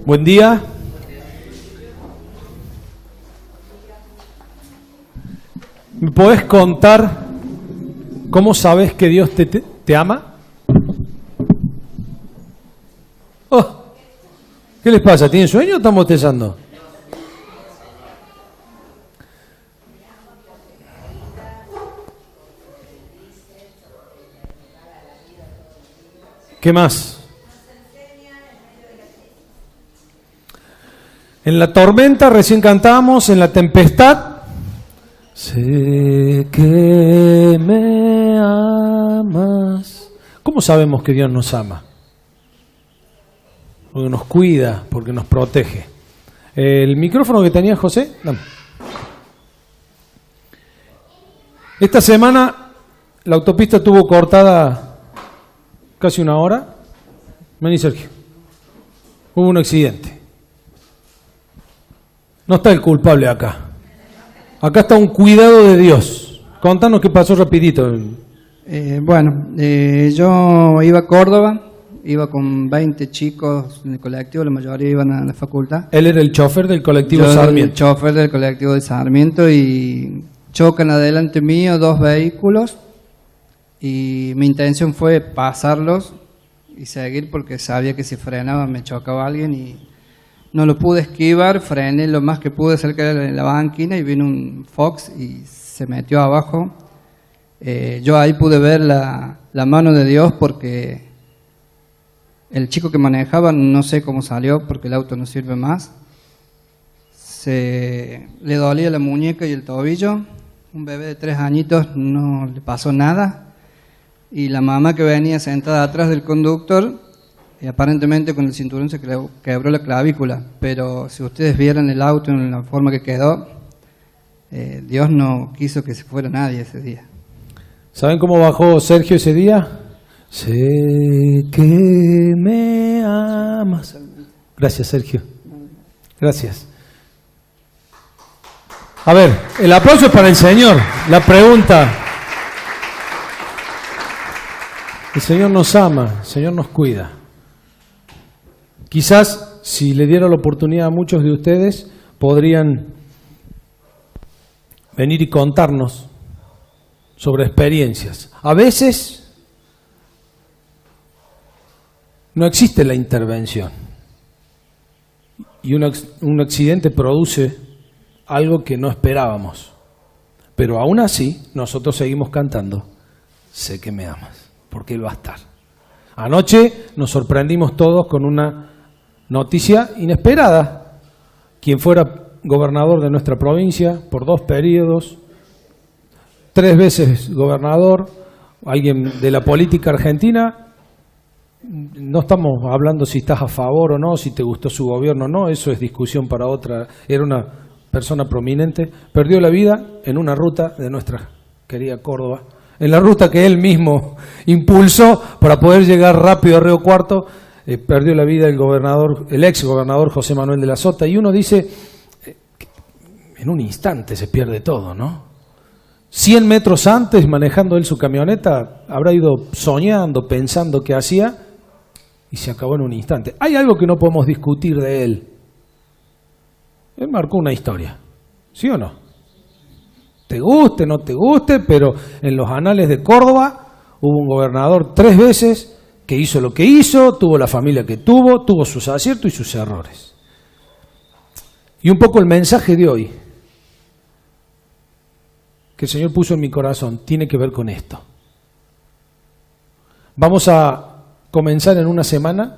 Buen día. ¿Me podés contar cómo sabes que Dios te ama? Oh, ¿qué les pasa? ¿Tienen sueño o están bostezando? ¿Qué más? En la tormenta recién cantamos, en la tempestad. Sé que me amas. ¿Cómo sabemos que Dios nos ama? Porque nos cuida, porque nos protege. El micrófono que tenía José, dame. Esta semana la autopista estuvo cortada casi una hora. Vení, Sergio. Hubo un accidente. No está el culpable acá. Acá está un cuidado de Dios. Contanos qué pasó rapidito. Yo iba a Córdoba, iba con 20 chicos en el colectivo, la mayoría iban a la facultad. Él era el chofer del colectivo Sarmiento. El chofer del colectivo de Sarmiento, y chocan adelante mío 2 vehículos y mi intención fue pasarlos y seguir porque sabía que si frenaba me chocaba alguien y no lo pude esquivar. Frené lo más que pude cerca de la banquina y vino un Fox y se metió abajo. Yo ahí pude ver la mano de Dios porque el chico que manejaba no sé cómo salió porque el auto no sirve más. Le dolía la muñeca y el tobillo. Un bebé de 3 añitos no le pasó nada. Y la mamá que venía sentada atrás del conductor, aparentemente con el cinturón se quebró la clavícula. Pero si ustedes vieran el auto en la forma que quedó, Dios no quiso que se fuera nadie ese día. ¿Saben cómo bajó Sergio ese día? Sé que me amas. Gracias, Sergio. Gracias. A ver, el aplauso es para el Señor. La pregunta. El Señor nos ama, el Señor nos cuida. Quizás, si le diera la oportunidad a muchos de ustedes, podrían venir y contarnos sobre experiencias. A veces no existe la intervención y un accidente produce algo que no esperábamos, pero aún así nosotros seguimos cantando Sé que me amas, porque Él va a estar. Anoche nos sorprendimos todos con una noticia inesperada. Quien fuera gobernador de nuestra provincia por 2 periodos, 3 veces gobernador, alguien de la política argentina. No estamos hablando si estás a favor o no, si te gustó su gobierno o no, eso es discusión para otra. Era una persona prominente, perdió la vida en una ruta de nuestra querida Córdoba, en la ruta que él mismo impulsó para poder llegar rápido a Río Cuarto. Perdió la vida el ex gobernador José Manuel de la Sota, y uno dice, en un instante se pierde todo, ¿no? 100 metros antes, manejando él su camioneta, habrá ido soñando, pensando qué hacía, y se acabó en un instante. Hay algo que no podemos discutir de él. Él marcó una historia, ¿sí o no? Te guste, no te guste, pero en los anales de Córdoba hubo un gobernador 3 veces que hizo lo que hizo, tuvo la familia que tuvo sus aciertos y sus errores. Y un poco el mensaje de hoy que el Señor puso en mi corazón tiene que ver con esto. Vamos a comenzar en una semana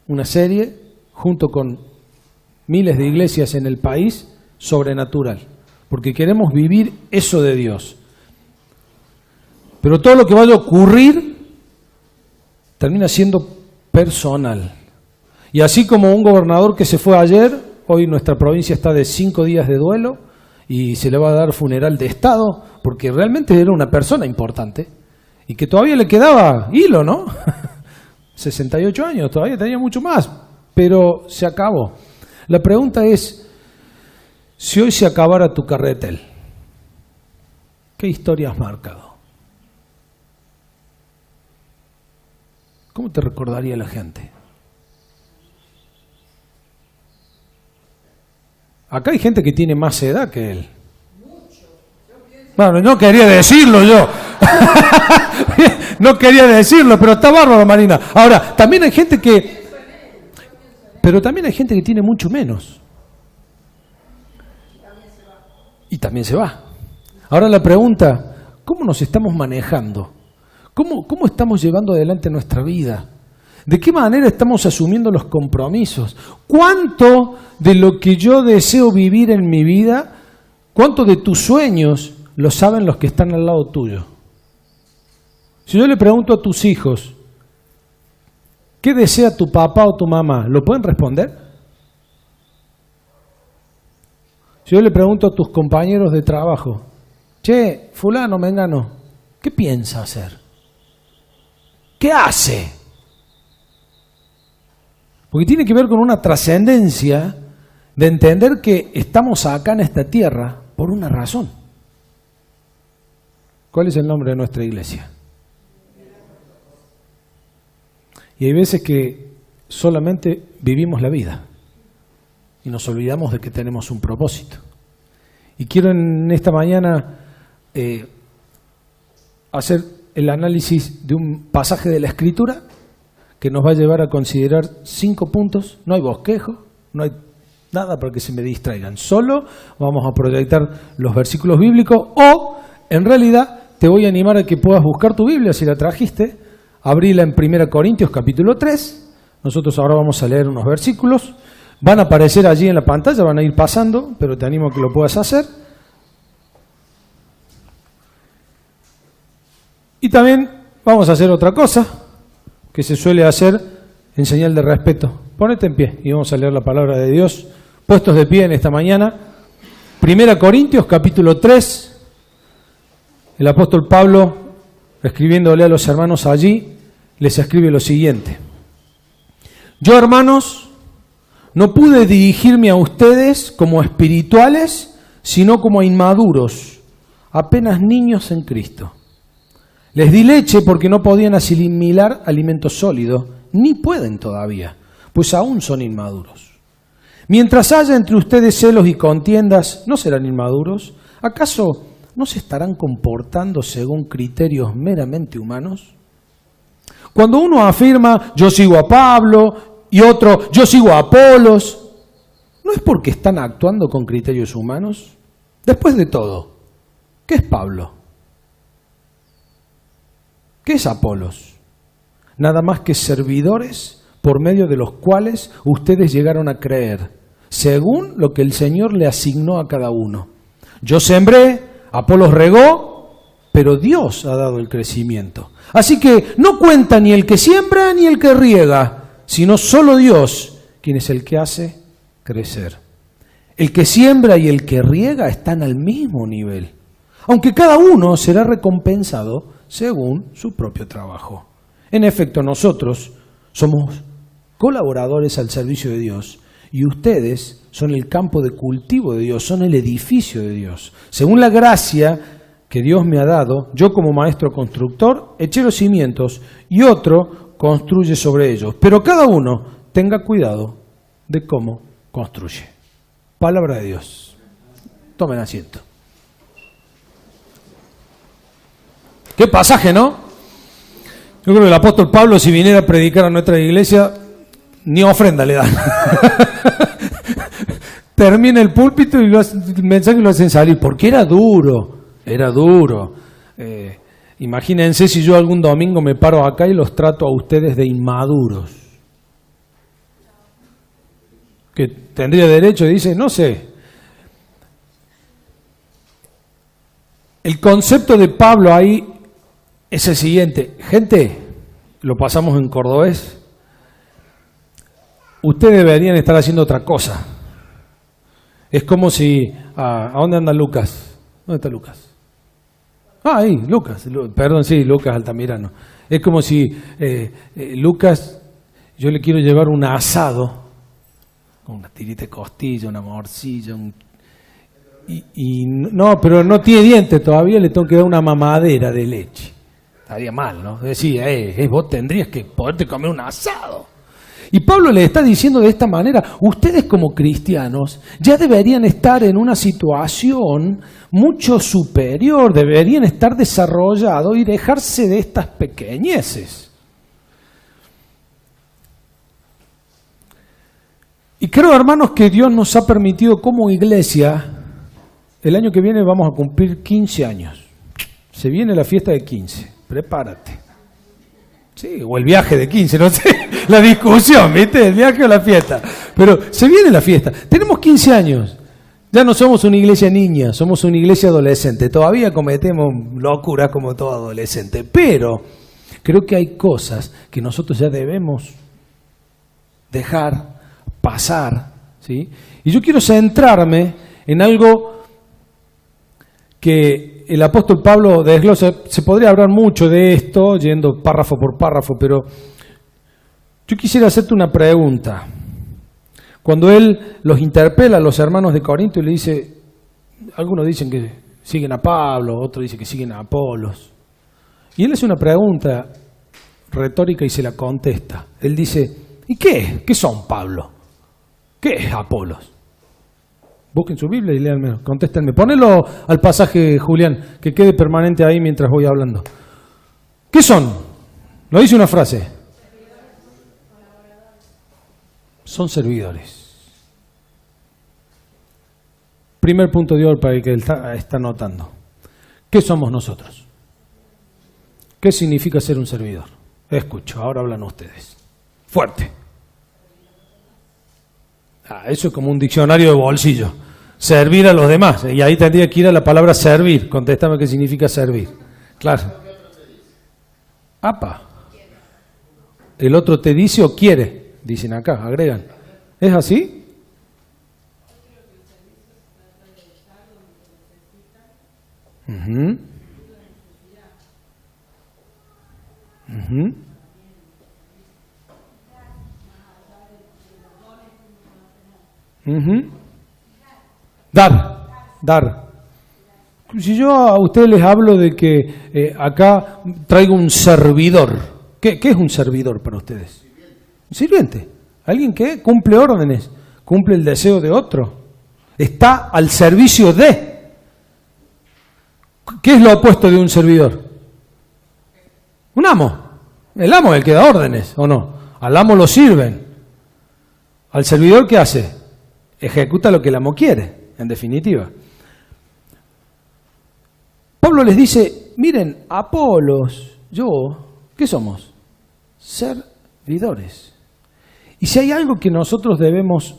una serie junto con miles de iglesias en el país, sobrenatural, porque queremos vivir eso de Dios. Pero todo lo que vaya a ocurrir termina siendo personal. Y así como un gobernador que se fue ayer, hoy nuestra provincia está de 5 días de duelo y se le va a dar funeral de Estado, porque realmente era una persona importante y que todavía le quedaba hilo, ¿no? 68 años, todavía tenía mucho más, pero se acabó. La pregunta es, si hoy se acabara tu carretel, ¿qué historia has marcado? ¿Cómo te recordaría la gente? Acá hay gente que tiene más edad que él. Bueno, no quería decirlo yo. No quería decirlo, pero está bárbaro, Marina. Ahora, también hay gente que... Pero también hay gente que tiene mucho menos. Y también se va. Ahora la pregunta, ¿cómo nos estamos manejando? ¿Cómo estamos llevando adelante nuestra vida? ¿De qué manera estamos asumiendo los compromisos? ¿Cuánto de lo que yo deseo vivir en mi vida, cuánto de tus sueños lo saben los que están al lado tuyo? Si yo le pregunto a tus hijos, ¿qué desea tu papá o tu mamá? ¿Lo pueden responder? Si yo le pregunto a tus compañeros de trabajo, che, fulano, mengano, ¿qué piensa hacer? ¿Qué hace? Porque tiene que ver con una trascendencia de entender que estamos acá en esta tierra por una razón. ¿Cuál es el nombre de nuestra iglesia? Y hay veces que solamente vivimos la vida y nos olvidamos de que tenemos un propósito. Y quiero en esta mañana hacer el análisis de un pasaje de la Escritura que nos va a llevar a considerar 5 puntos. No hay bosquejo, no hay nada para que se me distraigan. Solo vamos a proyectar los versículos bíblicos o, en realidad, te voy a animar a que puedas buscar tu Biblia si la trajiste. Abrila en 1 Corintios capítulo 3. Nosotros ahora vamos a leer unos versículos. Van a aparecer allí en la pantalla, van a ir pasando, pero te animo a que lo puedas hacer. Y también vamos a hacer otra cosa que se suele hacer en señal de respeto. Ponete en pie y vamos a leer la palabra de Dios, puestos de pie en esta mañana. 1 Corintios capítulo 3. El apóstol Pablo, escribiéndole a los hermanos allí, les escribe lo siguiente: yo, hermanos, no pude dirigirme a ustedes como espirituales, sino como a inmaduros, apenas niños en Cristo. Les di leche porque no podían asimilar alimento sólido, ni pueden todavía, pues aún son inmaduros. Mientras haya entre ustedes celos y contiendas, ¿no serán inmaduros? ¿Acaso no se estarán comportando según criterios meramente humanos? Cuando uno afirma, yo sigo a Pablo, y otro, yo sigo a Apolos, ¿no es porque están actuando con criterios humanos? Después de todo, ¿qué es Pablo? ¿Qué es Apolos? Nada más que servidores por medio de los cuales ustedes llegaron a creer, según lo que el Señor le asignó a cada uno. Yo sembré, Apolos regó, pero Dios ha dado el crecimiento. Así que no cuenta ni el que siembra ni el que riega, sino solo Dios, quien es el que hace crecer. El que siembra y el que riega están al mismo nivel, aunque cada uno será recompensado según su propio trabajo. En efecto, nosotros somos colaboradores al servicio de Dios y ustedes son el campo de cultivo de Dios, son el edificio de Dios. Según la gracia que Dios me ha dado, yo como maestro constructor eché los cimientos y otro construye sobre ellos. Pero cada uno tenga cuidado de cómo construye. Palabra de Dios. Tomen asiento. Qué pasaje, ¿no? Yo creo que el apóstol Pablo, si viniera a predicar a nuestra iglesia, ni ofrenda le dan. Termina el púlpito y el mensaje lo hacen salir, porque era duro. Imagínense si yo algún domingo me paro acá y los trato a ustedes de inmaduros. Que tendría derecho, dice, no sé. El concepto de Pablo ahí es el siguiente. Gente, lo pasamos en cordobés. Ustedes deberían estar haciendo otra cosa. Es como si... ¿A dónde anda Lucas? ¿Dónde está Lucas? Ah, ahí, Lucas. Perdón, sí, Lucas Altamirano. Es como si Lucas, yo le quiero llevar un asado, con una tirita de costilla, una morcilla, no, pero no tiene dientes todavía, le tengo que dar una mamadera de leche. Estaría mal, ¿no? Decía, vos tendrías que poderte comer un asado. Y Pablo le está diciendo de esta manera, ustedes como cristianos ya deberían estar en una situación mucho superior, deberían estar desarrollados y dejarse de estas pequeñeces. Y creo, hermanos, que Dios nos ha permitido como iglesia, el año que viene vamos a cumplir 15 años. Se viene la fiesta de 15, prepárate. Sí, o el viaje de 15, no sé, la discusión, ¿viste? El viaje o la fiesta. Pero se viene la fiesta. Tenemos 15 años. Ya no somos una iglesia niña, somos una iglesia adolescente. Todavía cometemos locuras como todo adolescente. Pero creo que hay cosas que nosotros ya debemos dejar pasar, ¿sí? Y yo quiero centrarme en algo que el apóstol Pablo desglosa. Se podría hablar mucho de esto, yendo párrafo por párrafo, pero yo quisiera hacerte una pregunta. Cuando él los interpela a los hermanos de Corinto y le dice, algunos dicen que siguen a Pablo, otros dicen que siguen a Apolos. Y él hace una pregunta retórica y se la contesta. Él dice, ¿y qué? ¿Qué son Pablo? ¿Qué es Apolos? Busquen su Biblia y léanme, contéstenme. Ponelo al pasaje, Julián, que quede permanente ahí mientras voy hablando. ¿Qué son? Lo dice una frase. Son servidores. Primer punto de oro para el que está notando. ¿Qué somos nosotros? ¿Qué significa ser un servidor? Escucho, ahora hablan ustedes. Fuerte. Eso es como un diccionario de bolsillo. Servir a los demás. Y ahí tendría que ir a la palabra servir. Contéstame qué significa servir. Claro. Apa. El otro te dice o quiere. Dicen acá, agregan. ¿Es así? Uh-huh. Uh-huh. Uh-huh. Dar. Si yo a ustedes les hablo de que acá traigo un servidor, ¿qué es un servidor para ustedes? Un sirviente. Alguien que cumple órdenes, cumple el deseo de otro, está al servicio de. ¿Qué es lo opuesto de un servidor? Un amo. El amo es el que da órdenes, ¿o no? Al amo lo sirven. ¿Al servidor qué hace? Ejecuta lo que el amo quiere, en definitiva. Pablo les dice, miren, Apolos, yo, ¿qué somos? Servidores. Y si hay algo que nosotros debemos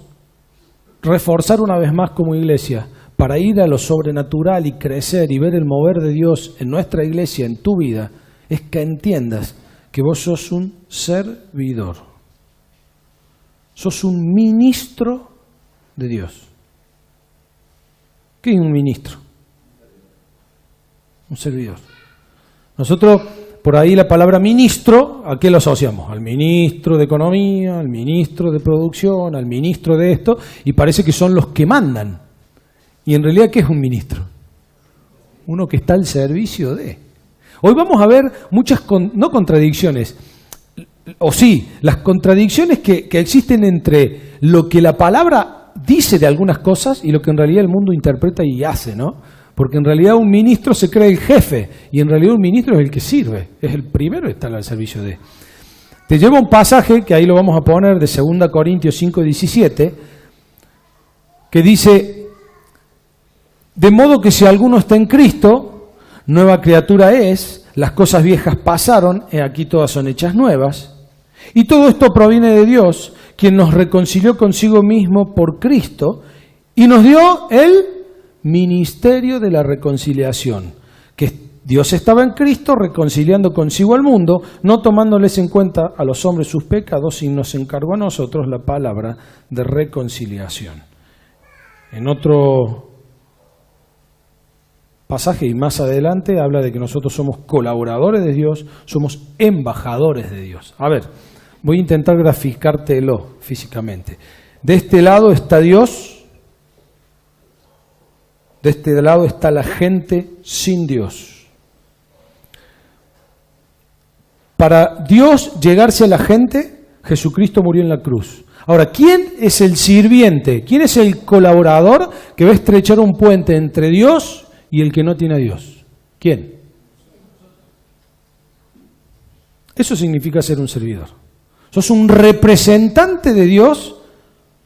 reforzar una vez más como iglesia, para ir a lo sobrenatural y crecer y ver el mover de Dios en nuestra iglesia, en tu vida, es que entiendas que vos sos un servidor. Sos un ministro de Dios. ¿Qué es un ministro? Un servidor. Nosotros, por ahí la palabra ministro, ¿a qué lo asociamos? Al ministro de Economía, al ministro de Producción, al ministro de esto, y parece que son los que mandan. Y en realidad, ¿qué es un ministro? Uno que está al servicio de. Hoy vamos a ver muchas, no contradicciones, o sí, las contradicciones que existen entre lo que la palabra dice de algunas cosas y lo que en realidad el mundo interpreta y hace, ¿no? Porque en realidad un ministro se cree el jefe y en realidad un ministro es el que sirve, es el primero que está al servicio de. Te llevo un pasaje, que ahí lo vamos a poner, de 2 Corintios 5:17, que dice, de modo que si alguno está en Cristo, nueva criatura es, las cosas viejas pasaron, he aquí todas son hechas nuevas, y todo esto proviene de Dios, quien nos reconcilió consigo mismo por Cristo y nos dio el ministerio de la reconciliación, que Dios estaba en Cristo reconciliando consigo al mundo, no tomándoles en cuenta a los hombres sus pecados, y nos encargó a nosotros la palabra de reconciliación. En otro pasaje y más adelante habla de que nosotros somos colaboradores de Dios, somos embajadores de Dios. A ver, voy a intentar graficártelo físicamente. De este lado está Dios. De este lado está la gente sin Dios. Para Dios llegarse a la gente, Jesucristo murió en la cruz. Ahora, ¿quién es el sirviente? ¿Quién es el colaborador que va a estrechar un puente entre Dios y el que no tiene a Dios? ¿Quién? Eso significa ser un servidor. Sos un representante de Dios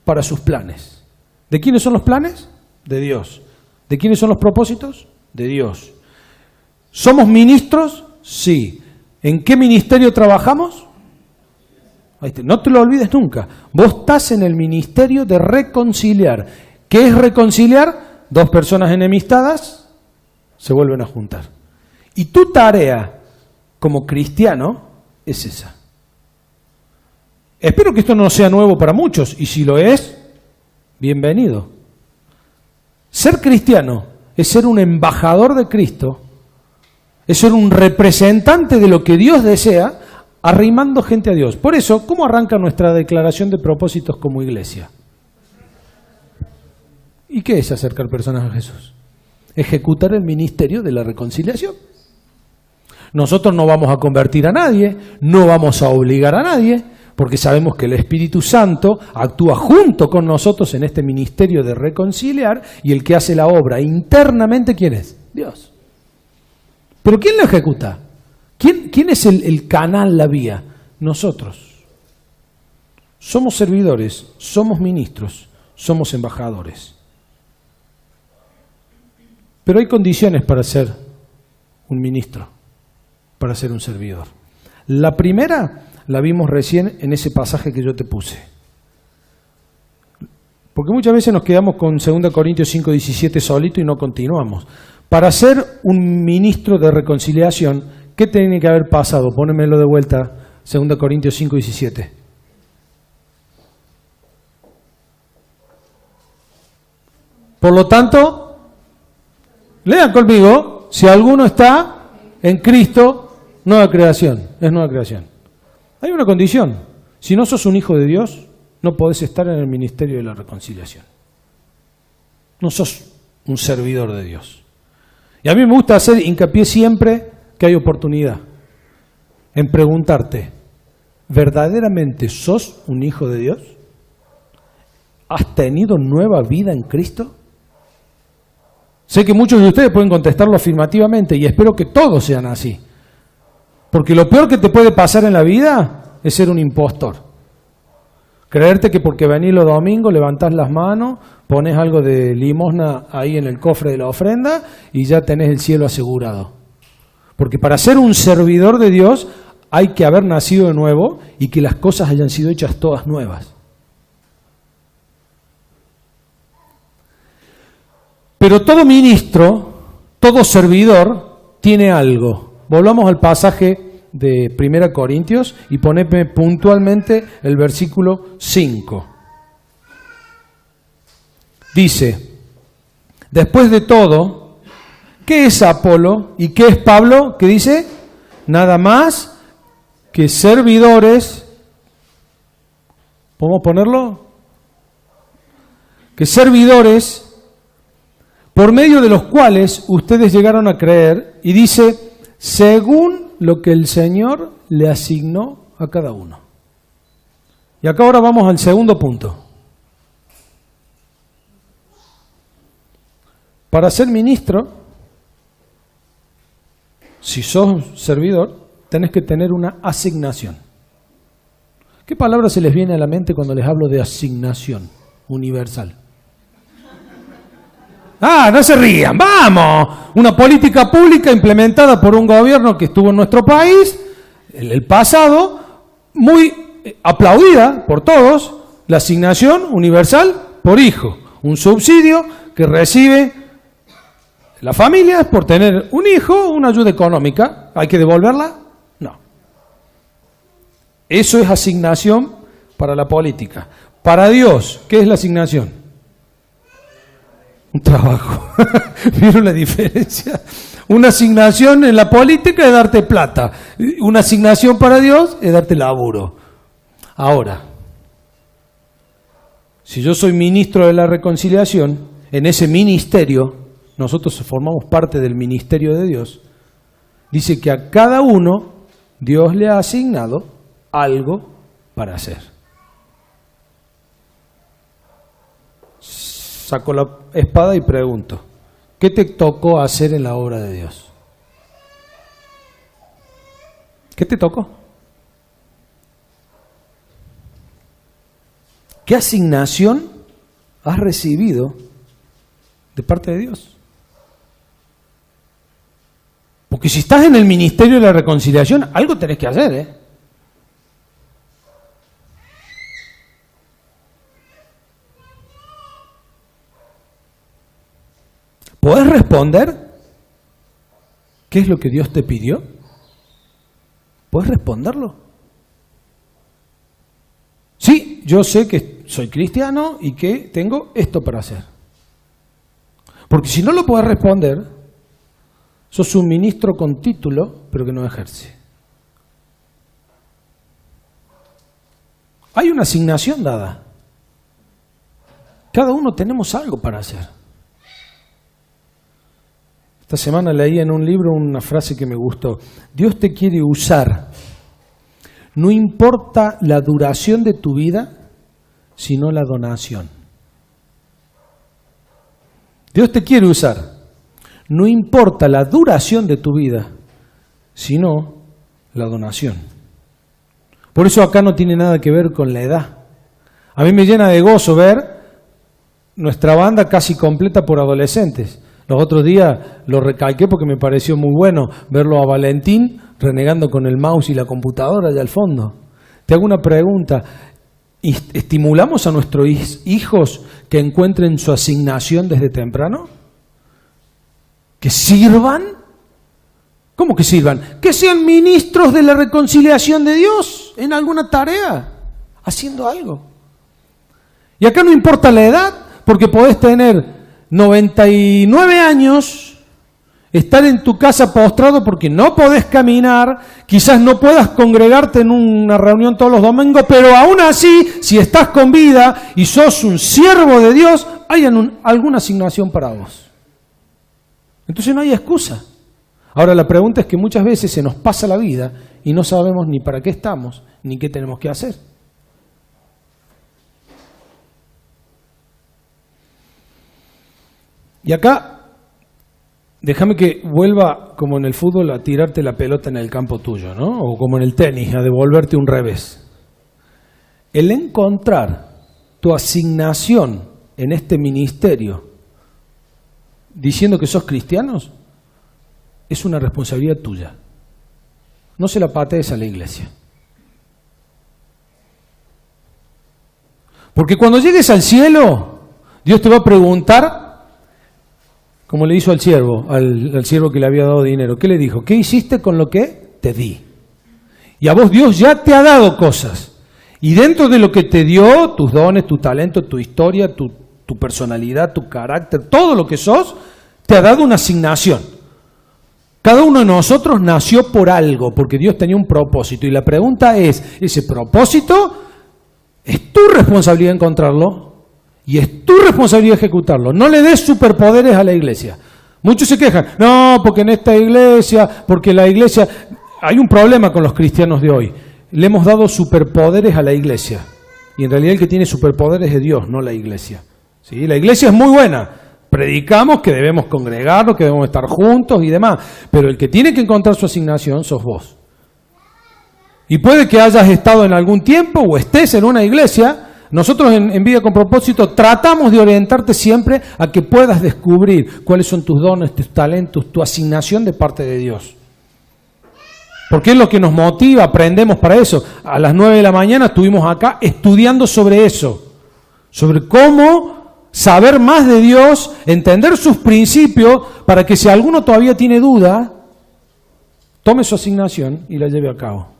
para sus planes. ¿De quiénes son los planes? De Dios. ¿De quiénes son los propósitos? De Dios. ¿Somos ministros? Sí. ¿En qué ministerio trabajamos? No te lo olvides nunca. Vos estás en el ministerio de reconciliar. ¿Qué es reconciliar? Dos personas enemistadas se vuelven a juntar. Y tu tarea como cristiano es esa. Espero que esto no sea nuevo para muchos, y si lo es, bienvenido. Ser cristiano es ser un embajador de Cristo, es ser un representante de lo que Dios desea, arrimando gente a Dios. Por eso, ¿cómo arranca nuestra declaración de propósitos como iglesia? ¿Y qué es acercar personas a Jesús? Ejecutar el ministerio de la reconciliación. Nosotros no vamos a convertir a nadie, no vamos a obligar a nadie, porque sabemos que el Espíritu Santo actúa junto con nosotros en este ministerio de reconciliar, y el que hace la obra internamente, ¿quién es? Dios. ¿Pero quién lo ejecuta? ¿Quién es el canal, la vía? Nosotros. Somos servidores, somos ministros, somos embajadores. Pero hay condiciones para ser un ministro, para ser un servidor. La primera la vimos recién en ese pasaje que yo te puse. Porque muchas veces nos quedamos con 2 Corintios 5:17 solito y no continuamos. Para ser un ministro de reconciliación, ¿qué tiene que haber pasado? Pónemelo de vuelta, 2 Corintios 5:17. Por lo tanto, lean conmigo, si alguno está en Cristo, nueva creación, es nueva creación. Hay una condición, si no sos un hijo de Dios, no podés estar en el ministerio de la reconciliación. No sos un servidor de Dios. Y a mí me gusta hacer hincapié siempre que hay oportunidad en preguntarte, ¿verdaderamente sos un hijo de Dios? ¿Has tenido nueva vida en Cristo? Sé que muchos de ustedes pueden contestarlo afirmativamente y espero que todos sean así. Porque lo peor que te puede pasar en la vida es ser un impostor. Creerte que porque venís los domingos, levantás las manos, pones algo de limosna ahí en el cofre de la ofrenda y ya tenés el cielo asegurado. Porque para ser un servidor de Dios hay que haber nacido de nuevo y que las cosas hayan sido hechas todas nuevas. Pero todo ministro, todo servidor tiene algo. Volvamos al pasaje de 1 Corintios y poneme puntualmente el versículo 5. Dice, después de todo, ¿qué es Apolo y qué es Pablo? ¿Qué dice? Nada más que servidores. ¿Podemos ponerlo? Que servidores por medio de los cuales ustedes llegaron a creer, y dice, según lo que el Señor le asignó a cada uno. Y acá ahora vamos al segundo punto. Para ser ministro, si sos servidor, tenés que tener una asignación. ¿Qué palabra se les viene a la mente cuando les hablo de asignación universal? ¡Ah, no se rían! ¡Vamos! Una política pública implementada por un gobierno que estuvo en nuestro país, en el pasado, muy aplaudida por todos, la asignación universal por hijo. Un subsidio que recibe la familia por tener un hijo, una ayuda económica. ¿Hay que devolverla? No. Eso es asignación para la política. Para Dios, ¿qué es la asignación? Un trabajo. ¿Vieron la diferencia? Una asignación en la política es darte plata. Una asignación para Dios es darte laburo. Ahora, si yo soy ministro de la reconciliación, en ese ministerio, nosotros formamos parte del ministerio de Dios, dice que a cada uno Dios le ha asignado algo para hacer. Saco la espada y pregunto, ¿qué te tocó hacer en la obra de Dios? ¿Qué te tocó? ¿Qué asignación has recibido de parte de Dios? Porque si estás en el ministerio de la reconciliación, algo tenés que hacer, ¿eh? ¿Podés responder qué es lo que Dios te pidió? ¿Podés responderlo? Sí, yo sé que soy cristiano y que tengo esto para hacer. Porque si no lo podés responder, sos un ministro con título, pero que no ejerce. Hay una asignación dada. Cada uno tenemos algo para hacer. Esta semana leí en un libro una frase que me gustó. Dios te quiere usar. No importa la duración de tu vida, sino la donación. Dios te quiere usar. No importa la duración de tu vida, sino la donación. Por eso acá no tiene nada que ver con la edad. A mí me llena de gozo ver nuestra banda casi completa por adolescentes. Los otros días lo recalqué porque me pareció muy bueno verlo a Valentín renegando con el mouse y la computadora allá al fondo. Te hago una pregunta. ¿Estimulamos a nuestros hijos que encuentren su asignación desde temprano? ¿Que sirvan? ¿Cómo que sirvan? Que sean ministros de la reconciliación de Dios en alguna tarea, haciendo algo. Y acá no importa la edad, porque podés tener 99 años, estar en tu casa postrado porque no podés caminar, quizás no puedas congregarte en una reunión todos los domingos, pero aún así, si estás con vida y sos un siervo de Dios, hay alguna asignación para vos. Entonces no hay excusa. Ahora la pregunta es que muchas veces se nos pasa la vida y no sabemos ni para qué estamos, ni qué tenemos que hacer. Y acá, déjame que vuelva como en el fútbol a tirarte la pelota en el campo tuyo, ¿no? O como en el tenis, a devolverte un revés. El encontrar tu asignación en este ministerio, diciendo que sos cristianos, es una responsabilidad tuya. No se la patees a la iglesia. Porque cuando llegues al cielo, Dios te va a preguntar, como le hizo al siervo que le había dado dinero. ¿Qué le dijo? ¿Qué hiciste con lo que te di? Y a vos Dios ya te ha dado cosas. Y dentro de lo que te dio, tus dones, tu talento, tu historia, tu personalidad, tu carácter, todo lo que sos, te ha dado una asignación. Cada uno de nosotros nació por algo, porque Dios tenía un propósito. Y la pregunta es, ¿ese propósito es tu responsabilidad encontrarlo? Y es tu responsabilidad ejecutarlo. No le des superpoderes a la iglesia. Muchos se quejan. No, porque en esta iglesia, porque la iglesia... Hay un problema con los cristianos de hoy. Le hemos dado superpoderes a la iglesia. Y en realidad el que tiene superpoderes es Dios, no la iglesia. ¿Sí? La iglesia es muy buena. Predicamos que debemos congregarnos, que debemos estar juntos y demás. Pero el que tiene que encontrar su asignación sos vos. Y puede que hayas estado en algún tiempo o estés en una iglesia. Nosotros en Vida con Propósito tratamos de orientarte siempre a que puedas descubrir cuáles son tus dones, tus talentos, tu asignación de parte de Dios. Porque es lo que nos motiva, aprendemos para eso. A las 9 de la mañana estuvimos acá estudiando sobre eso, sobre cómo saber más de Dios, entender sus principios, para que si alguno todavía tiene duda, tome su asignación y la lleve a cabo.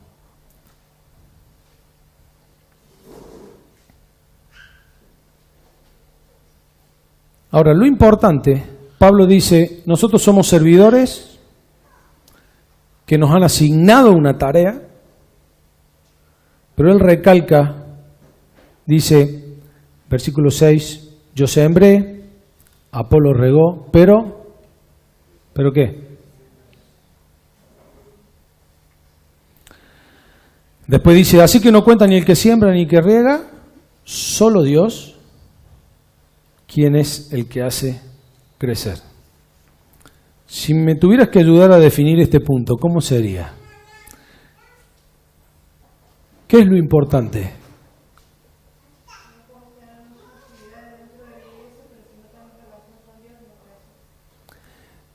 Ahora, lo importante, Pablo dice, nosotros somos servidores que nos han asignado una tarea, pero él recalca, dice, versículo 6, yo sembré, Apolo regó, pero ¿qué? Después dice, así que no cuenta ni el que siembra ni el que riega, solo Dios, quien es el que hace crecer. Si me tuvieras que ayudar a definir este punto, ¿cómo sería? ¿Qué es lo importante?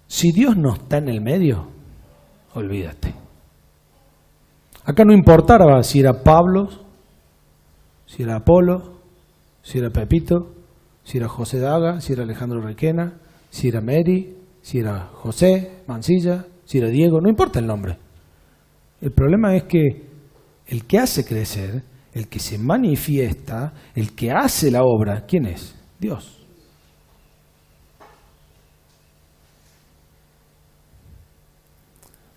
Si Dios no está en el medio, olvídate. Acá no importaba si era Pablo, si era Apolo, si era Pepito, si era José Daga, si era Alejandro Requena, si era Mary, si era José Mancilla, si era Diego, no importa el nombre. El problema es que el que hace crecer, el que se manifiesta, el que hace la obra, ¿quién es? Dios.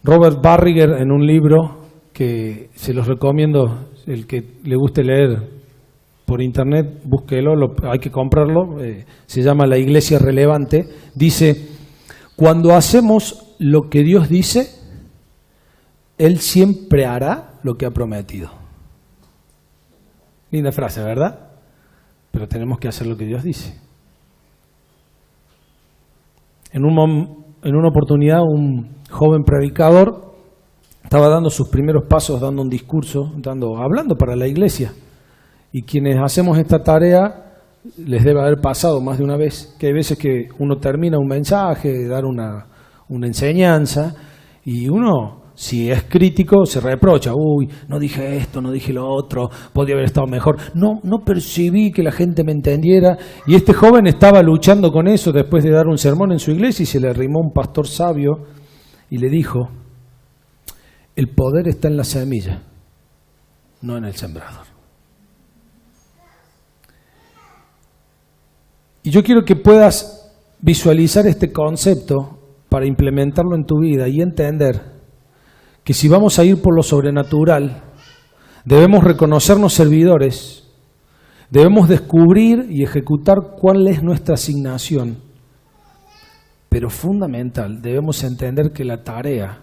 Robert Barriger, en un libro que se los recomiendo, el que le guste leer por internet, búsquelo, hay que comprarlo, se llama La Iglesia Relevante, dice, cuando hacemos lo que Dios dice, Él siempre hará lo que ha prometido. Linda frase, ¿verdad? Pero tenemos que hacer lo que Dios dice. En una oportunidad, un joven predicador estaba dando sus primeros pasos, dando un discurso, hablando para la iglesia. Y quienes hacemos esta tarea, les debe haber pasado más de una vez, que hay veces que uno termina un mensaje, dar una enseñanza, y uno, si es crítico, se reprocha, uy, no dije esto, no dije lo otro, podría haber estado mejor, no percibí que la gente me entendiera, y este joven estaba luchando con eso después de dar un sermón en su iglesia, y se le arrimó un pastor sabio, y le dijo, el poder está en la semilla, no en el sembrador. Y yo quiero que puedas visualizar este concepto para implementarlo en tu vida y entender que si vamos a ir por lo sobrenatural, debemos reconocernos servidores, debemos descubrir y ejecutar cuál es nuestra asignación, pero fundamental, debemos entender que la tarea,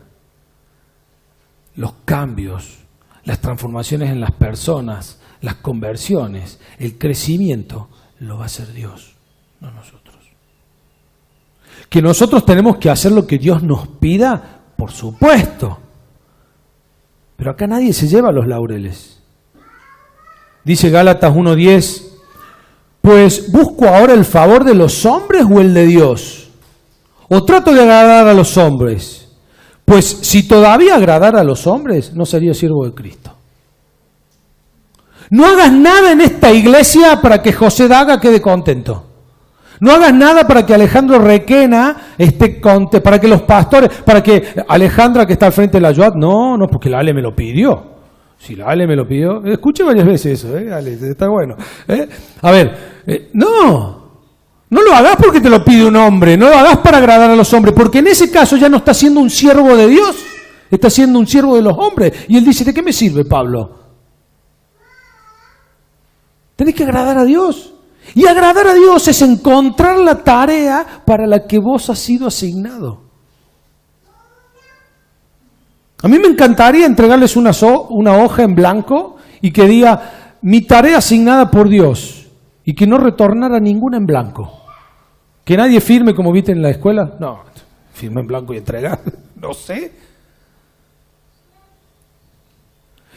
los cambios, las transformaciones en las personas, las conversiones, el crecimiento, lo va a hacer Dios, no nosotros. Que nosotros tenemos que hacer lo que Dios nos pida, por supuesto. Pero acá nadie se lleva los laureles. Dice Gálatas 1:10, pues ¿busco ahora el favor de los hombres o el de Dios? ¿O trato de agradar a los hombres? Pues si todavía agradara a los hombres, no sería siervo de Cristo. No hagas nada en esta iglesia para que José Daga quede contento. No hagas nada para que Alejandro Requena esté contento, para que los pastores, para que Alejandra que está al frente de la YOAD, no, porque la Ale me lo pidió. Si la Ale me lo pidió, escuché varias veces eso, Ale, está bueno. A ver, no lo hagas porque te lo pide un hombre, no lo hagas para agradar a los hombres, porque en ese caso ya no está siendo un siervo de Dios, está siendo un siervo de los hombres. Y él dice, ¿de qué me sirve, Pablo? Tenés que agradar a Dios. Y agradar a Dios es encontrar la tarea para la que vos has sido asignado. A mí me encantaría entregarles una hoja en blanco y que diga mi tarea asignada por Dios y que no retornara ninguna en blanco. Que nadie firme como viste en la escuela. No, firma en blanco y entrega. No sé.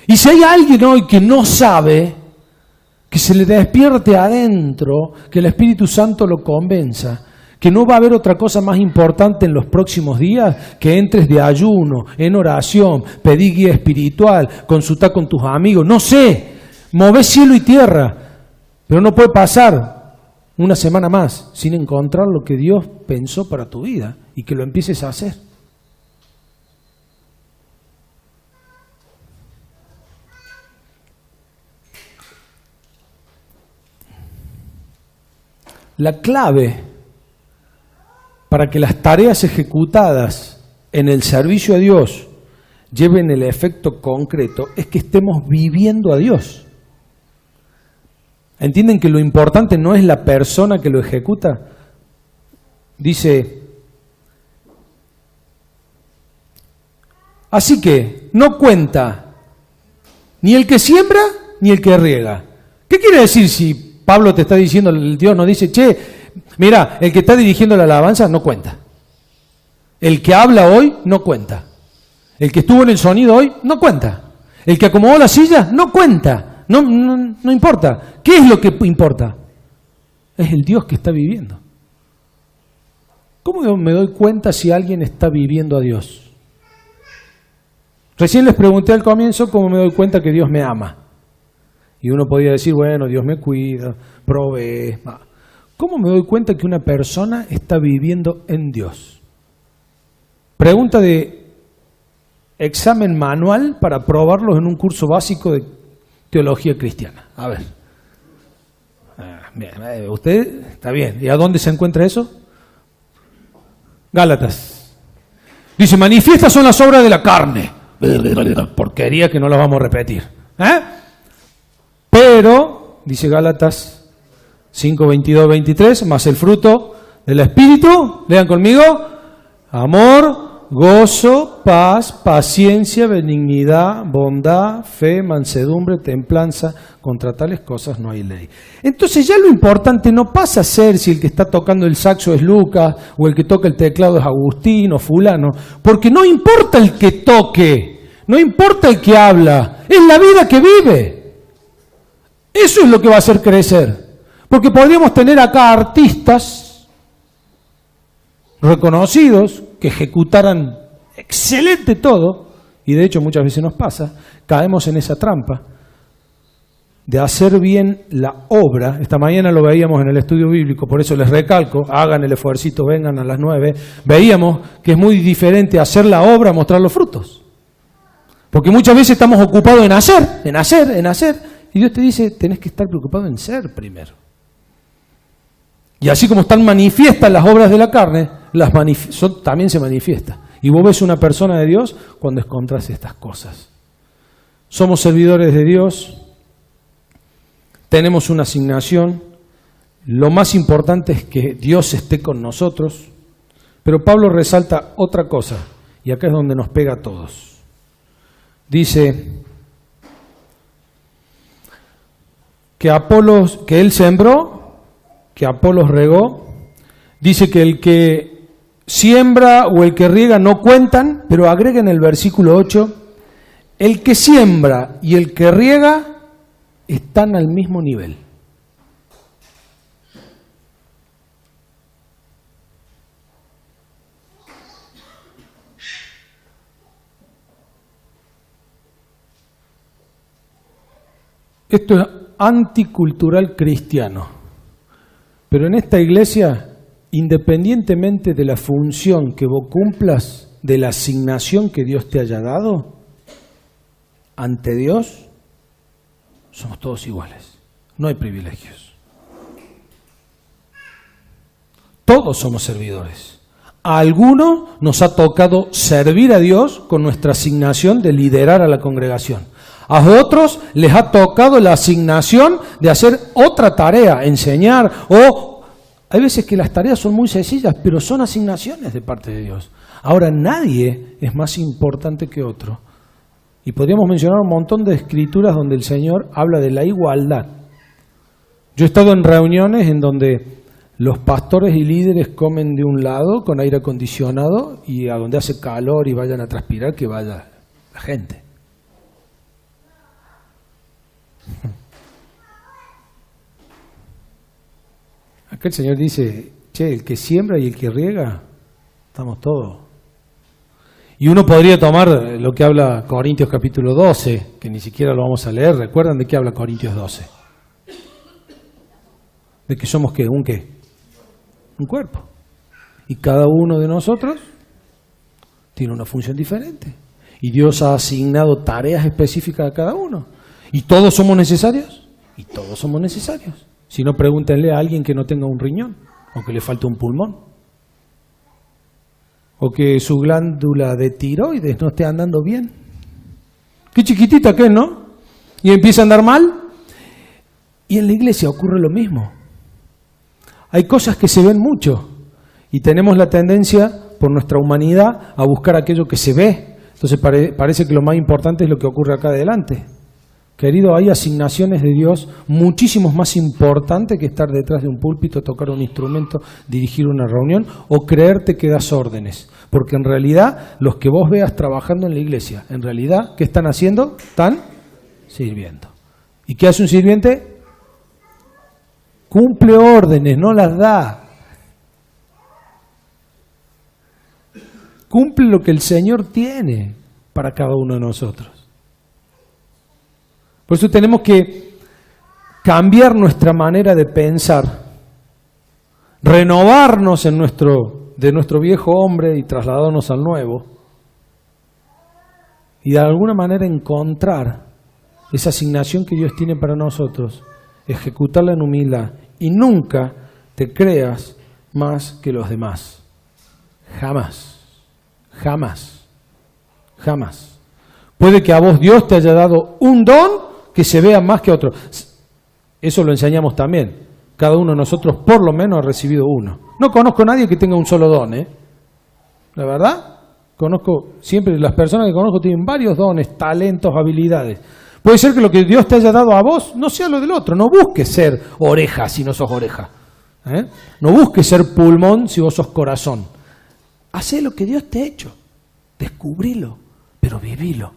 Y si hay alguien hoy que no sabe, que se le despierte adentro, que el Espíritu Santo lo convenza, que no va a haber otra cosa más importante en los próximos días que entres de ayuno, en oración, pedí guía espiritual, consulta con tus amigos, no sé, movés cielo y tierra, pero no puede pasar una semana más sin encontrar lo que Dios pensó para tu vida y que lo empieces a hacer. La clave para que las tareas ejecutadas en el servicio a Dios lleven el efecto concreto es que estemos viviendo a Dios. ¿Entienden que lo importante no es la persona que lo ejecuta? Dice, así que no cuenta Ni el que siembra, ni el que riega. ¿Qué quiere decir si Pablo te está diciendo, el Dios nos dice, che, mira, el que está dirigiendo la alabanza no cuenta. El que habla hoy no cuenta. El que estuvo en el sonido hoy no cuenta. El que acomodó la silla no cuenta. No importa. ¿Qué es lo que importa? Es el Dios que está viviendo. ¿Cómo me doy cuenta si alguien está viviendo a Dios? Recién les pregunté al comienzo cómo me doy cuenta que Dios me ama. Y uno podía decir, bueno, Dios me cuida, provee. ¿Cómo me doy cuenta que una persona está viviendo en Dios? Pregunta de examen manual para probarlos en un curso básico de teología cristiana. A ver. Bien, usted está bien. ¿Y a dónde se encuentra eso? Gálatas. Dice, manifiestas son las obras de la carne. Porquería que no las vamos a repetir. Pero, dice Gálatas 5, 22, 23, más el fruto del Espíritu, lean conmigo, amor, gozo, paz, paciencia, benignidad, bondad, fe, mansedumbre, templanza. Contra tales cosas no hay ley. Entonces ya lo importante no pasa a ser si el que está tocando el saxo es Lucas o el que toca el teclado es Agustín o fulano, porque no importa el que toque, no importa el que habla, es la vida que vive. Eso es lo que va a hacer crecer. Porque podríamos tener acá artistas reconocidos que ejecutaran excelente todo, y de hecho muchas veces nos pasa, caemos en esa trampa de hacer bien la obra. Esta mañana lo veíamos en el estudio bíblico, por eso les recalco, hagan el esfuercito, vengan a las 9. Veíamos que es muy diferente hacer la obra a mostrar los frutos. Porque muchas veces estamos ocupados en hacer, y Dios te dice, tenés que estar preocupado en ser primero. Y así como están manifiestas las obras de la carne, también se manifiesta. Y vos ves una persona de Dios cuando encontrás estas cosas. Somos servidores de Dios, tenemos una asignación, lo más importante es que Dios esté con nosotros, pero Pablo resalta otra cosa, y acá es donde nos pega a todos. Dice que él sembró, que Apolos regó, dice que el que siembra o el que riega no cuentan, pero agrega en el versículo 8, el que siembra y el que riega están al mismo nivel. Esto es anticultural cristiano, pero en esta iglesia, independientemente de la función que vos cumplas, de la asignación que Dios te haya dado, ante Dios somos todos iguales, no hay privilegios. Todos somos servidores. A algunos nos ha tocado servir a Dios con nuestra asignación de liderar a la congregación. A otros les ha tocado la asignación de hacer otra tarea, enseñar, o hay veces que las tareas son muy sencillas, pero son asignaciones de parte de Dios. Ahora, nadie es más importante que otro. Y podríamos mencionar un montón de escrituras donde el Señor habla de la igualdad. Yo he estado en reuniones en donde los pastores y líderes comen de un lado con aire acondicionado y a donde hace calor y vayan a transpirar, que vaya la gente. Acá el Señor dice, che, el que siembra y el que riega, estamos todos. Y uno podría tomar lo que habla Corintios capítulo 12, que ni siquiera lo vamos a leer. ¿Recuerdan de qué habla Corintios 12? De que somos ¿qué? ¿Un qué? Un cuerpo. Y cada uno de nosotros tiene una función diferente. Y Dios ha asignado tareas específicas a cada uno. ¿Y todos somos necesarios? Y todos somos necesarios. Si no, pregúntenle a alguien que no tenga un riñón o que le falte un pulmón. O que su glándula de tiroides no esté andando bien. Qué chiquitita que es, ¿no? Y empieza a andar mal. Y en la iglesia ocurre lo mismo. Hay cosas que se ven mucho y tenemos la tendencia, por nuestra humanidad, a buscar aquello que se ve. Entonces parece que lo más importante es lo que ocurre acá adelante. Querido, hay asignaciones de Dios muchísimos más importantes que estar detrás de un púlpito, tocar un instrumento, dirigir una reunión o creerte que das órdenes. Porque en realidad, los que vos veas trabajando en la iglesia, en realidad, ¿qué están haciendo? Están sirviendo. ¿Y qué hace un sirviente? Cumple órdenes, no las da. Cumple lo que el Señor tiene para cada uno de nosotros. Por eso tenemos que cambiar nuestra manera de pensar, renovarnos de nuestro viejo hombre y trasladarnos al nuevo, y de alguna manera encontrar esa asignación que Dios tiene para nosotros, ejecutarla en humildad, y nunca te creas más que los demás. Jamás, jamás, jamás. Puede que a vos Dios te haya dado un don que se vea más que otro. Eso lo enseñamos también. Cada uno de nosotros por lo menos ha recibido uno. No conozco a nadie que tenga un solo don, ¿eh? La verdad, siempre las personas que conozco tienen varios dones, talentos, habilidades. Puede ser que lo que Dios te haya dado a vos no sea lo del otro. No busques ser oreja si no sos oreja. No busques ser pulmón si vos sos corazón. Hacé lo que Dios te ha hecho. Descubrilo, pero vivilo.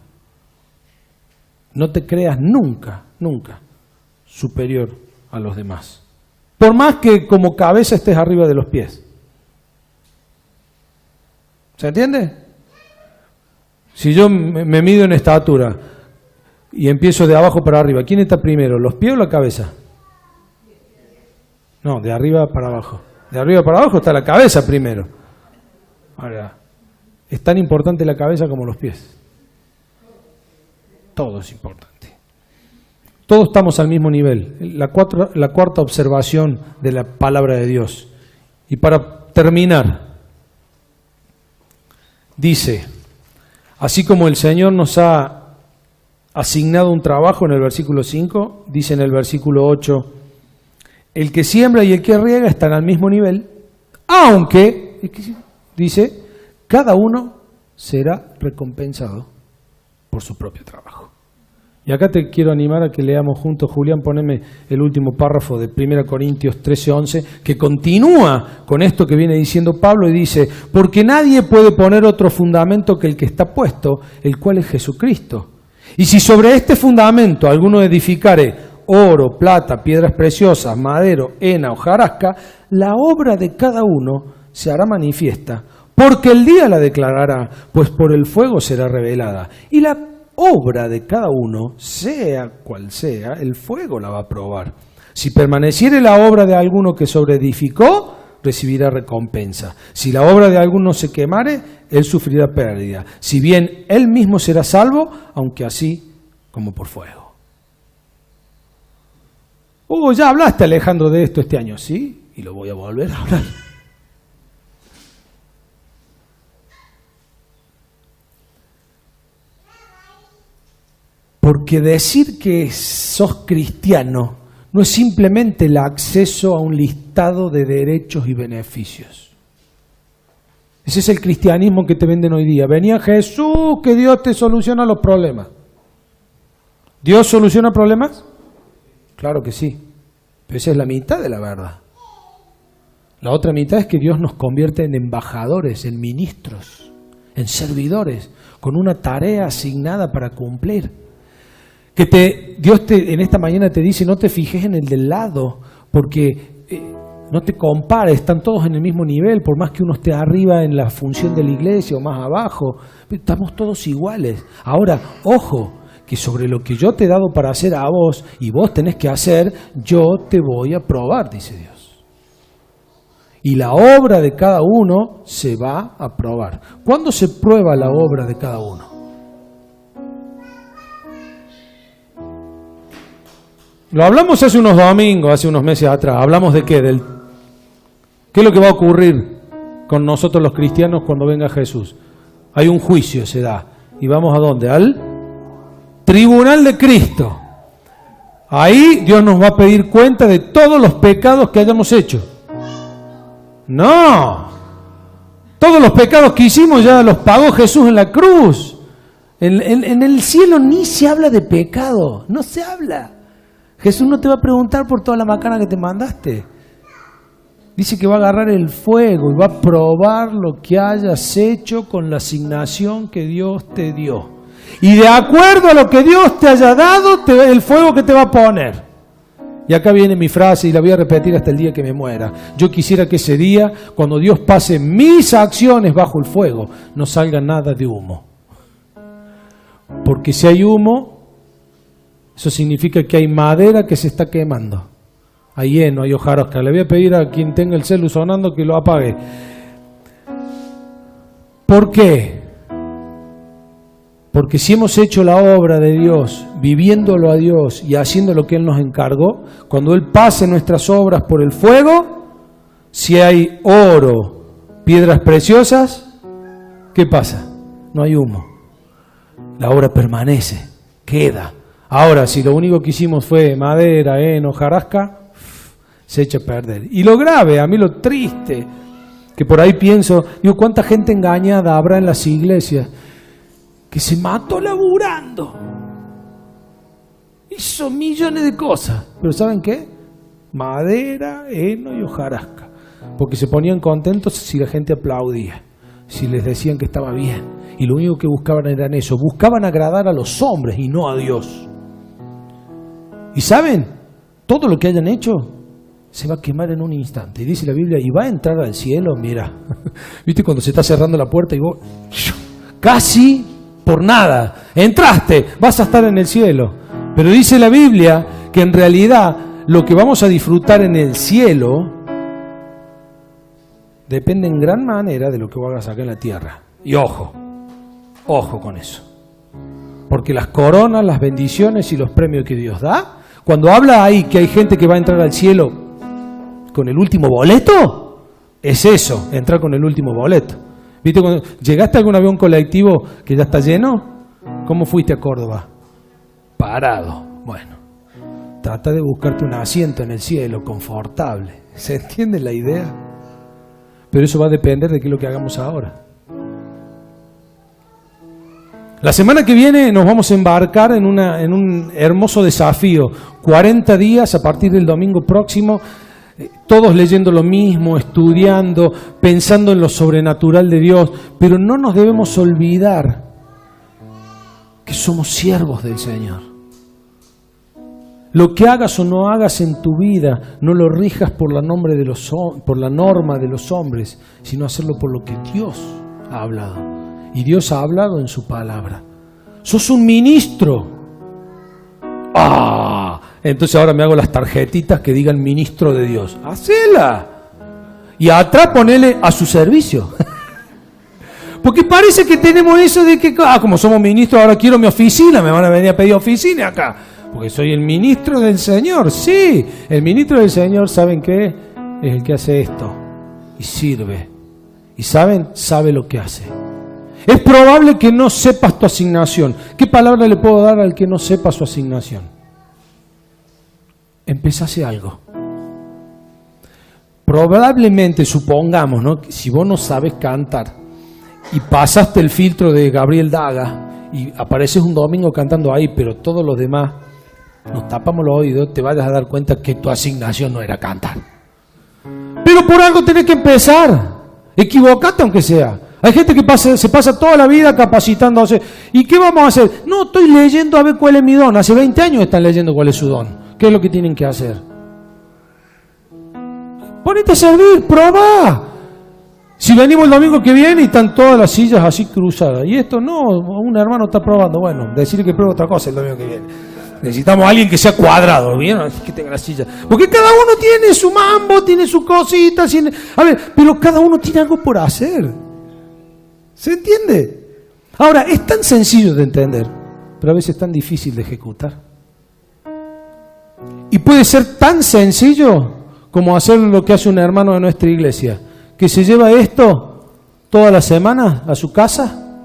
No te creas nunca, nunca superior a los demás. Por más que como cabeza estés arriba de los pies. ¿Se entiende? Si yo me mido en estatura y empiezo de abajo para arriba, ¿quién está primero, los pies o la cabeza? No, de arriba para abajo. De arriba para abajo está la cabeza primero. Ahora, es tan importante la cabeza como los pies. Todo es importante. Todos estamos al mismo nivel. La cuarta observación de la palabra de Dios. Y para terminar, dice, así como el Señor nos ha asignado un trabajo en el versículo 5, dice en el versículo 8, el que siembra y el que riega están al mismo nivel, aunque, dice, cada uno será recompensado por su propio trabajo. Y acá te quiero animar a que leamos juntos, Julián, poneme el último párrafo de 1 Corintios 13:11, que continúa con esto que viene diciendo Pablo y dice, porque nadie puede poner otro fundamento que el que está puesto, el cual es Jesucristo. Y si sobre este fundamento alguno edificare oro, plata, piedras preciosas, madero, hena, hojarasca, la obra de cada uno se hará manifiesta, porque el día la declarará, pues por el fuego será revelada. Y la obra de cada uno, sea cual sea, el fuego la va a probar. Si permaneciere la obra de alguno que sobreedificó, recibirá recompensa. Si la obra de alguno se quemare, él sufrirá pérdida. Si bien él mismo será salvo, aunque así como por fuego. Ya hablaste, Alejandro, de esto este año, ¿sí? Y lo voy a volver a hablar. Porque decir que sos cristiano no es simplemente el acceso a un listado de derechos y beneficios. Ese es el cristianismo que te venden hoy día. Venía Jesús, que Dios te soluciona los problemas. ¿Dios soluciona problemas? Claro que sí, pero esa es la mitad de la verdad. La otra mitad es que Dios nos convierte en embajadores, en ministros, en servidores, con una tarea asignada para cumplir. Dios en esta mañana te dice, no te fijes en el del lado, porque no te compares, están todos en el mismo nivel, por más que uno esté arriba en la función de la iglesia o más abajo, estamos todos iguales. Ahora, ojo, que sobre lo que yo te he dado para hacer a vos y vos tenés que hacer, yo te voy a probar, dice Dios. Y la obra de cada uno se va a probar. ¿Cuándo se prueba la obra de cada uno? Lo hablamos hace unos domingos, hace unos meses atrás. Hablamos de qué, ¿qué es lo que va a ocurrir con nosotros los cristianos cuando venga Jesús? Hay un juicio, se da. ¿Y vamos a dónde? Al tribunal de Cristo. Ahí Dios nos va a pedir cuenta de todos los pecados que hayamos hecho. No. Todos los pecados que hicimos ya los pagó Jesús en la cruz. En el cielo ni se habla de pecado, no se habla. Jesús no te va a preguntar por toda la macana que te mandaste. Dice que va a agarrar el fuego y va a probar lo que hayas hecho con la asignación que Dios te dio. Y de acuerdo a lo que Dios te haya dado, el fuego que te va a poner. Y acá viene mi frase y la voy a repetir hasta el día que me muera. Yo quisiera que ese día, cuando Dios pase mis acciones bajo el fuego, no salga nada de humo. Porque si hay humo, eso significa que hay madera que se está quemando. Hay heno, hay hojarasca. Le voy a pedir a quien tenga el celu sonando que lo apague. ¿Por qué? Porque si hemos hecho la obra de Dios, viviéndolo a Dios y haciendo lo que Él nos encargó, cuando Él pase nuestras obras por el fuego, si hay oro, piedras preciosas, ¿qué pasa? No hay humo. La obra permanece, queda. Ahora, si lo único que hicimos fue madera, heno, hojarasca, se echa a perder. Y lo grave, a mí lo triste, que por ahí pienso, digo, ¿cuánta gente engañada habrá en las iglesias que se mató laburando? Hizo millones de cosas, pero ¿saben qué? Madera, heno y hojarasca, porque se ponían contentos si la gente aplaudía, si les decían que estaba bien, y lo único que buscaban era eso, buscaban agradar a los hombres y no a Dios. Y ¿saben? Todo lo que hayan hecho se va a quemar en un instante. Y dice la Biblia, y va a entrar al cielo, mira, ¿viste cuando se está cerrando la puerta y vos, casi por nada, entraste, vas a estar en el cielo? Pero dice la Biblia que en realidad lo que vamos a disfrutar en el cielo depende en gran manera de lo que hagas acá en la tierra. Y ojo con eso. Porque las coronas, las bendiciones y los premios que Dios da, cuando habla ahí que hay gente que va a entrar al cielo con el último boleto, es eso, entrar con el último boleto. ¿Viste cuando llegaste a algún avión colectivo que ya está lleno? ¿Cómo fuiste a Córdoba? Parado. Bueno, trata de buscarte un asiento en el cielo confortable. ¿Se entiende la idea? Pero eso va a depender de qué es lo que hagamos ahora. La semana que viene nos vamos a embarcar en un hermoso desafío. 40 días a partir del domingo próximo, todos leyendo lo mismo, estudiando, pensando en lo sobrenatural de Dios. Pero no nos debemos olvidar que somos siervos del Señor. Lo que hagas o no hagas en tu vida, no lo rijas por la norma de los hombres, sino hacerlo por lo que Dios ha hablado. Y Dios ha hablado en su palabra. Sos un ministro. Entonces ahora me hago las tarjetitas que digan ministro de Dios. ¡Hacela! Y atrás ponele a su servicio. Porque parece que tenemos eso de que, como somos ministros, ahora quiero mi oficina, me van a venir a pedir oficina acá. Porque soy el ministro del Señor. Sí, el ministro del Señor, ¿saben qué? Es el que hace esto. Y sirve. Y ¿saben? Sabe lo que hace. Es probable que no sepas tu asignación. ¿Qué palabra le puedo dar al que no sepa su asignación? Empezase algo. Probablemente, supongamos, ¿no? Si vos no sabes cantar y pasaste el filtro de Gabriel Daga y apareces un domingo cantando ahí, pero todos los demás nos tapamos los oídos, te vayas a dar cuenta que tu asignación no era cantar. Pero por algo tenés que empezar. Equivocate aunque sea. Hay gente que se pasa toda la vida capacitándose. ¿Y qué vamos a hacer? No, estoy leyendo a ver cuál es mi don. Hace 20 años están leyendo cuál es su don. ¿Qué es lo que tienen que hacer? Ponete a servir, probá. Si venimos el domingo que viene y están todas las sillas así cruzadas. Y esto no, un hermano está probando. Bueno, decirle que pruebe otra cosa el domingo que viene. Necesitamos a alguien que sea cuadrado, ¿vieron? Que tenga las sillas. Porque cada uno tiene su mambo, tiene su cosita. A ver, pero cada uno tiene algo por hacer. ¿Se entiende? Ahora, es tan sencillo de entender, pero a veces tan difícil de ejecutar. Y puede ser tan sencillo como hacer lo que hace un hermano de nuestra iglesia, que se lleva esto toda la semana a su casa,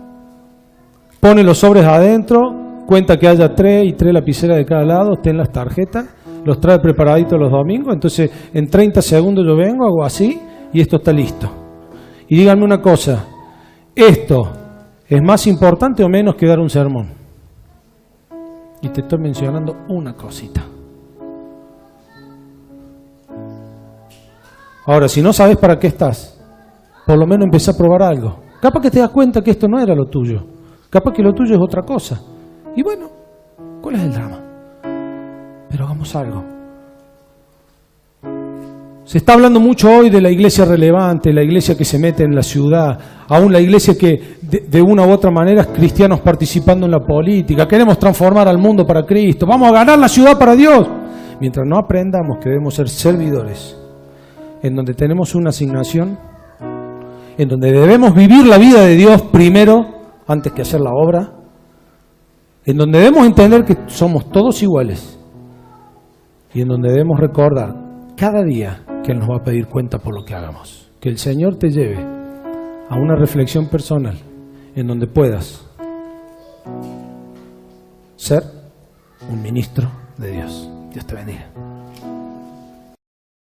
pone los sobres adentro, cuenta que haya 3 y 3 lapiceras de cada lado, estén las tarjetas, los trae preparaditos los domingos, entonces en 30 segundos yo vengo, hago así y esto está listo. Y díganme una cosa, esto es más importante o menos que dar un sermón. Y te estoy mencionando una cosita. Ahora, si no sabes para qué estás, por lo menos empecé a probar algo. Capaz que te das cuenta que esto no era lo tuyo. Capaz que lo tuyo es otra cosa. Y bueno, ¿cuál es el drama? Pero hagamos algo. Se está hablando mucho hoy de la iglesia relevante, la iglesia que se mete en la ciudad, aún la iglesia que de una u otra manera es cristianos participando en la política. Queremos transformar al mundo para Cristo. Vamos a ganar la ciudad para Dios. Mientras no aprendamos que debemos ser servidores, en donde tenemos una asignación, en donde debemos vivir la vida de Dios primero, antes que hacer la obra, en donde debemos entender que somos todos iguales y en donde debemos recordar cada día que Él nos va a pedir cuenta por lo que hagamos. Que el Señor te lleve a una reflexión personal en donde puedas ser un ministro de Dios. Dios te bendiga.